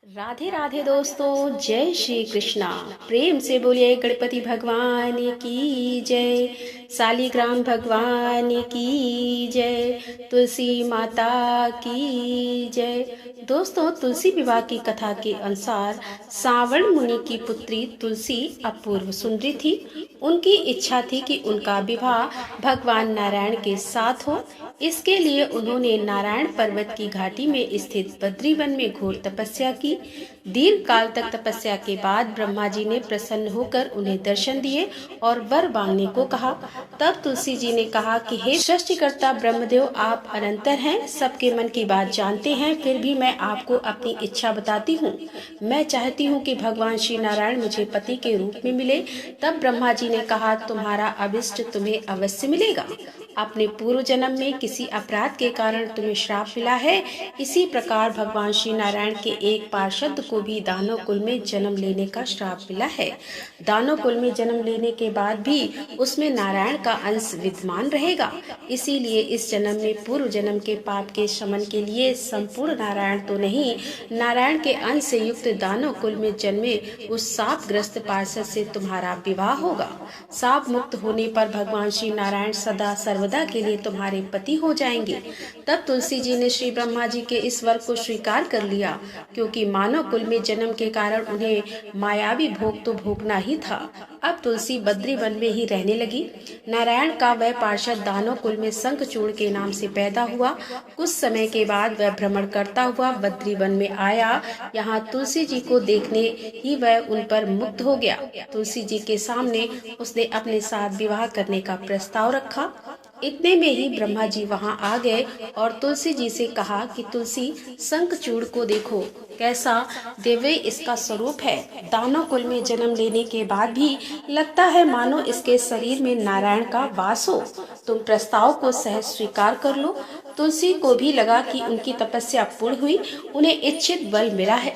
राधे राधे दोस्तों, जय श्री कृष्णा। प्रेम से बोलिए गणपति भगवान की जय, शालिग्राम भगवान की जय, तुलसी माता की जय। दोस्तों, तुलसी विवाह की कथा के अनुसार सावण मुनि की पुत्री तुलसी अपूर्व सुंदरी थी। उनकी इच्छा थी कि उनका विवाह भगवान नारायण के साथ हो। इसके लिए उन्होंने नारायण पर्वत की घाटी में स्थित बद्रीवन में घोर तपस्या की। दीर्घ काल तक तपस्या के बाद ब्रह्मा जी ने प्रसन्न होकर उन्हें दर्शन दिए और वर मांगने को कहा। तब तुलसी जी ने कहा कि हे सृष्टिकर्ता ब्रह्मदेव, आप अनंतर हैं, सबके मन की बात जानते हैं, फिर भी मैं आपको अपनी इच्छा बताती हूँ। मैं चाहती हूँ कि भगवान श्री नारायण मुझे पति के रूप में मिले। तब ब्रह्मा जी ने कहा, तुम्हारा अभिष्ट तुम्हें अवश्य मिलेगा। अपने पूर्व जन्म में किसी अपराध के कारण तुम्हें श्राप मिला है। इसी प्रकार भगवान श्री नारायण के एक पार्षद को भी दानव कुल में जन्म लेने का श्राप मिला है। दानव कुल में जन्म लेने के बाद भी उसमें नारायण का अंश विद्यमान रहेगा। इसीलिए इस जन्म में पूर्व जन्म के पाप के शमन के लिए संपूर्ण नारायण तो नहीं, नारायण के अंश से युक्त दानव कुल में जन्मे उस साप ग्रस्त पार्षद से तुम्हारा विवाह होगा। साप मुक्त होने पर भगवान श्री नारायण सदा सर्वदा के लिए तुम्हारे पति हो जाएंगे। तब तुलसी जी ने श्री ब्रह्मा जी के इस वर को स्वीकार कर लिया, क्योंकि मानव कुल में जन्म के कारण उन्हें मायावी भोग तो भोगना ही था। अब तुलसी बद्री वन में ही रहने लगी। नारायण का वह पार्षद दानव कुल में शंखचूड़ के नाम से पैदा हुआ। कुछ समय के बाद वह भ्रमण करता हुआ बद्री वन में आया। यहाँ तुलसी जी को देखने ही वह उन पर मुग्ध हो गया। तुलसी जी के सामने उसने अपने साथ विवाह करने का प्रस्ताव रखा। इतने में ही ब्रह्मा जी वहां आ गए और तुलसी जी से कहा कि तुलसी, शंखचूड़ को देखो, कैसा दिव्य इसका स्वरूप है। दानव कुल में जन्म लेने के बाद भी लगता है मानो इसके शरीर में नारायण का वास हो। तुम प्रस्ताव को सहज स्वीकार कर लो। तुलसी को भी लगा कि उनकी तपस्या पूर्ण हुई, उन्हें इच्छित बल मिला है,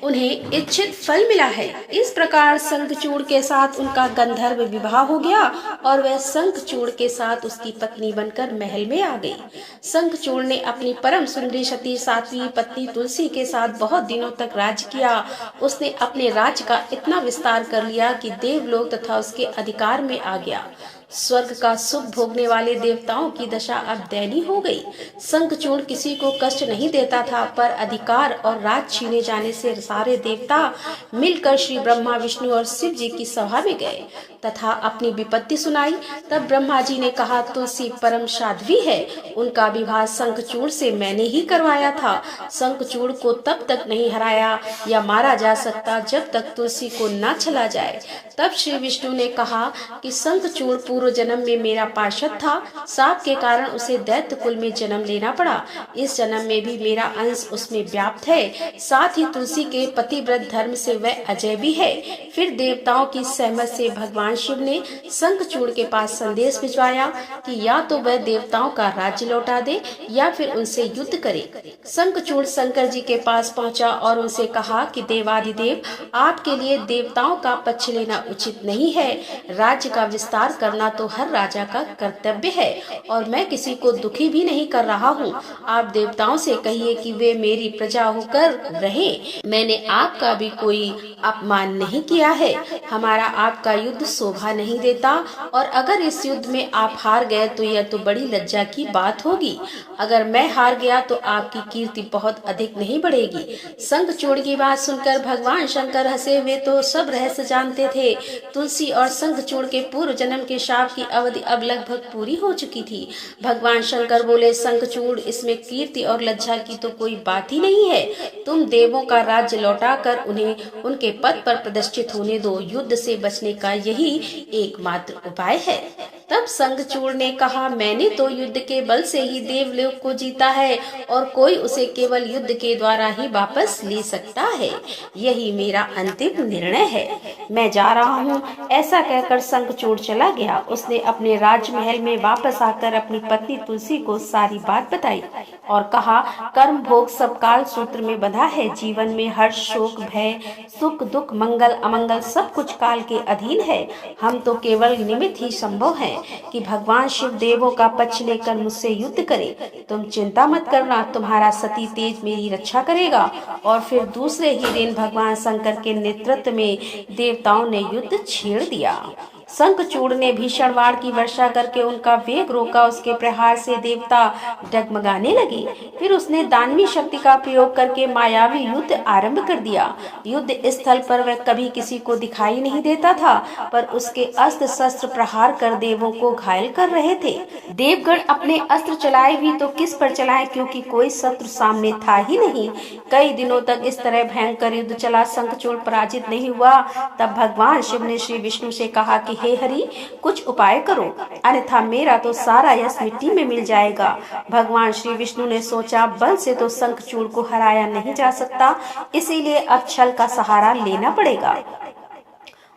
उन्हें इच्छित फल मिला है। इस प्रकार शंखचूड़ के साथ उनका गंधर्व विवाह हो गया और वह शंखचूड़ के साथ उसकी पत्नी बनकर महल में आ गई। शंखचूड़ ने अपनी परम सुंदरी सती सातवीं पत्नी तुलसी के साथ बहुत दिनों तक राज्य किया। उसने अपने राज्य का इतना विस्तार कर लिया कि देवलोक तथा उसके अधिकार में आ गया। स्वर्ग का सुख भोगने वाले देवताओं की दशा अब दयनीय हो गई। शंखचूड़ किसी को कष्ट नहीं देता था, पर अधिकार और राज छीने जाने से सारे देवता मिलकर श्री ब्रह्मा, विष्णु और शिव जी की सभा में गए तथा अपनी विपत्ति सुनाई। तब ब्रह्मा जी ने कहा, तुलसी परम साध्वी है, उनका विवाह शंखचूड़ से मैंने ही करवाया था। शंखचूड़ को तब तक नहीं हराया या मारा जा सकता जब तक तुलसी को न चला जाए। तब श्री विष्णु ने कहा कि शंखचूड़ पूर्व जन्म में मेरा पार्षद था, साप के कारण उसे दैत्य कुल में जन्म लेना पड़ा। इस जन्म में भी मेरा अंश उसमें व्याप्त है। साथ ही तुलसी के पतिव्रत धर्म से वह अजय भी है। फिर देवताओं की सहमत से भगवान शिव ने शंखचूड़ के पास संदेश भिजवाया कि या तो वह देवताओं का राज्य लौटा दे या फिर उनसे युद्ध करे। शंखचूड़ शंकर जी के पास पहुंचा और उनसे कहा कि देवाधिदेव, आपके लिए देवताओं का पक्ष लेना उचित नहीं है। राज्य का विस्तार करना तो हर राजा का कर्तव्य है और मैं किसी को दुखी भी नहीं कर रहा हूँ। आप देवताओं से कहिए कि वे मेरी प्रजा होकर रहे। मैंने आपका भी कोई अपमान नहीं किया है। हमारा आपका युद्ध शोभा नहीं देता और अगर इस युद्ध में आप हार गए तो यह तो बड़ी लज्जा की बात होगी। अगर मैं हार गया तो आपकी कीर्ति बहुत अधिक नहीं बढ़ेगी। शंखचूड़ की बात सुनकर भगवान शंकर हंसे। वे तो सब रहस्य जानते थे। तुलसी और शंखचूड़ के पूर्व जन्म के शाप की अवधि अब लगभग पूरी हो चुकी थी। भगवान शंकर बोले, शंखचूड़, इसमें कीर्ति और लज्जा की तो कोई बात ही नहीं है। तुम देवों का राज्य लौटाकर उन्हें उनके पद पर प्रतिष्ठित होने दो। युद्ध से बचने का यही एकमात्र उपाय है। तब शंखचूड़ ने कहा, मैंने तो युद्ध के बल से ही देवलोक को जीता है और कोई उसे केवल युद्ध के द्वारा ही वापस ले सकता है। यही मेरा अंतिम निर्णय है। मैं जा रहा हूँ। ऐसा कहकर शंखचूड़ चला गया। उसने अपने राजमहल में वापस आकर अपनी पत्नी तुलसी को सारी बात बताई और कहा, कर्म भोग सब काल सूत्र में बंधा है। जीवन में हर्ष, शोक, भय, सुख, दुख, मंगल, अमंगल सब कुछ काल के अधीन है। हम तो केवल निमित्त ही संभव हैं। कि भगवान शिव देवों का पक्ष लेकर मुझसे युद्ध करे। तुम चिंता मत करना, तुम्हारा सती तेज मेरी रक्षा करेगा। और फिर दूसरे ही दिन भगवान शंकर के नेतृत्व में देवताओं ने युद्ध छेड़ दिया। शंखचूड़ ने भीषण बाण की वर्षा करके उनका वेग रोका। उसके प्रहार से देवता डगमगाने लगे। फिर उसने दानवी शक्ति का प्रयोग करके मायावी युद्ध आरंभ कर दिया। युद्ध स्थल पर वह कभी किसी को दिखाई नहीं देता था, पर उसके अस्त्र शस्त्र प्रहार कर देवों को घायल कर रहे थे। देवगण अपने अस्त्र चलाए भी तो किस पर चलाए, क्योंकि कोई शत्रु सामने था ही नहीं। कई दिनों तक इस तरह भयंकर युद्ध चला। शंखचूड़ पराजित नहीं हुआ। तब भगवान शिव ने श्री विष्णु से कहा कि हे हरि, कुछ उपाय करो, अन्यथा मेरा तो सारा यश मिट्टी में मिल जाएगा। भगवान श्री विष्णु ने सोचा, बल से तो शंखचूड़ को हराया नहीं जा सकता, इसीलिए अब छल का सहारा लेना पड़ेगा।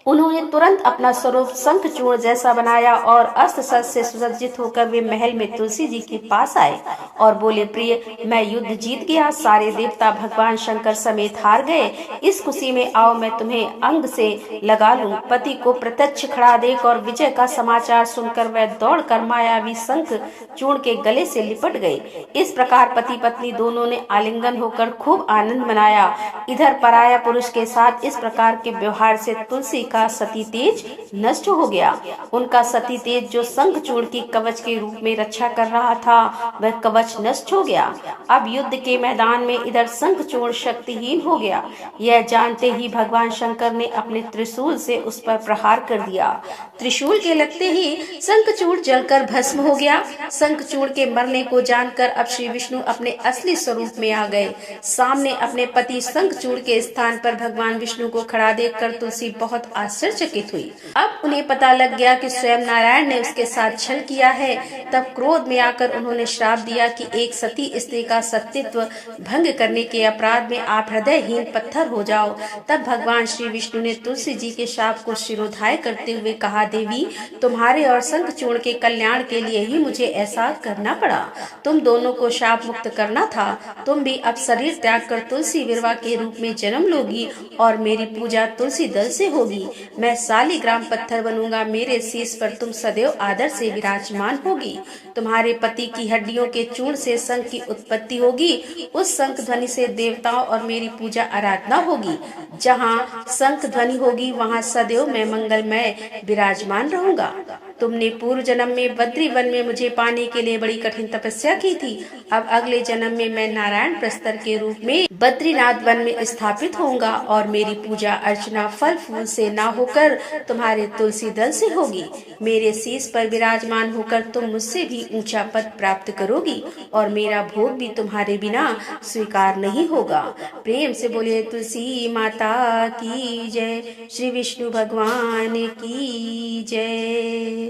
उन्होंने तुरंत अपना स्वरूप शंखचूड़ जैसा बनाया और अस्त्र शस्त्र से सुसज्जित होकर वे महल में तुलसी जी के पास आए और बोले, प्रिय, मैं युद्ध जीत गया। सारे देवता भगवान शंकर समेत हार गए। इस खुशी में आओ मैं तुम्हें अंग से लगा लूं। पति को प्रत्यक्ष खड़ा देख और विजय का समाचार सुनकर वह दौड़कर मायावी शंखचूड़ के गले से लिपट गए। इस प्रकार पति पत्नी दोनों ने आलिंगन होकर खूब आनंद मनाया। इधर पराया पुरुष के साथ इस प्रकार के व्यवहार से तुलसी का सती तेज नष्ट हो गया। उनका सती तेज जो शंखचूड़ की कवच के रूप में रक्षा कर रहा था, वह कवच नष्ट हो गया। अब युद्ध के मैदान में इधर शंखचूड़ शक्तिहीन हो गया। यह जानते ही भगवान शंकर ने अपने त्रिशूल से उस पर प्रहार कर दिया। त्रिशूल के लगते ही शंखचूड़ जलकर भस्म हो गया। शंखचूड़ के मरने को जानकर अब श्री विष्णु अपने असली स्वरूप में आ गए। सामने अपने पति शंखचूड़ के स्थान पर भगवान विष्णु को खड़ा देखकर तुलसी बहुत आश्चर्यचकित हुई। अब उन्हें पता लग गया कि स्वयं नारायण ने उसके साथ छल किया है। तब क्रोध में आकर उन्होंने श्राप दिया कि एक सती स्त्री का सतीत्व भंग करने के अपराध में आप हृदयहीन पत्थर हो जाओ। तब भगवान श्री विष्णु ने तुलसी जी के शाप को शिरोधार्य करते हुए कहा, देवी, तुम्हारे और शंखचूड़ के कल्याण के लिए ही मुझे ऐसा करना पड़ा। तुम दोनों को शाप मुक्त करना था। तुम भी अब शरीर त्याग कर तुलसी विरवा के रूप में जन्म लोगी और मेरी पूजा तुलसी दल से होगी। मैं शालिग्राम पत्थर बनूंगा। मेरे शीश पर तुम सदैव आदर से विराजमान होगी। तुम्हारे पति की हड्डियों के चूर्ण से शंख की उत्पत्ति होगी। उस शंख ध्वनि से देवताओं और मेरी पूजा आराधना होगी। जहाँ शंख ध्वनि होगी वहाँ सदैव मैं मंगलमय विराजमान रहूंगा। तुमने पूर्व जन्म में बद्री वन में मुझे पाने के लिए बड़ी कठिन तपस्या की थी। अब अगले जन्म में मैं नारायण प्रस्तर के रूप में बद्रीनाथ वन में स्थापित होऊंगा और मेरी पूजा अर्चना फल फूल से ना होकर तुम्हारे तुलसी दल से होगी। मेरे शीश पर विराजमान होकर तुम मुझसे भी ऊंचा पद प्राप्त करोगी और मेरा भोग भी तुम्हारे बिना स्वीकार नहीं होगा। प्रेम से बोलिए तुलसी माता की जय, श्री विष्णु भगवान की जय।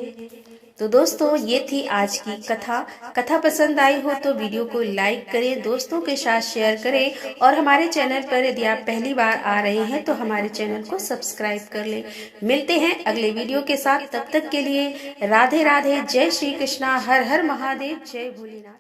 तो दोस्तों, ये थी आज की कथा पसंद आई हो तो वीडियो को लाइक करें, दोस्तों के साथ शेयर करें और हमारे चैनल पर यदि आप पहली बार आ रहे हैं तो हमारे चैनल को सब्सक्राइब कर लें। मिलते हैं अगले वीडियो के साथ, तब तक के लिए राधे राधे, जय श्री कृष्णा, हर हर महादेव, जय भोलेनाथ।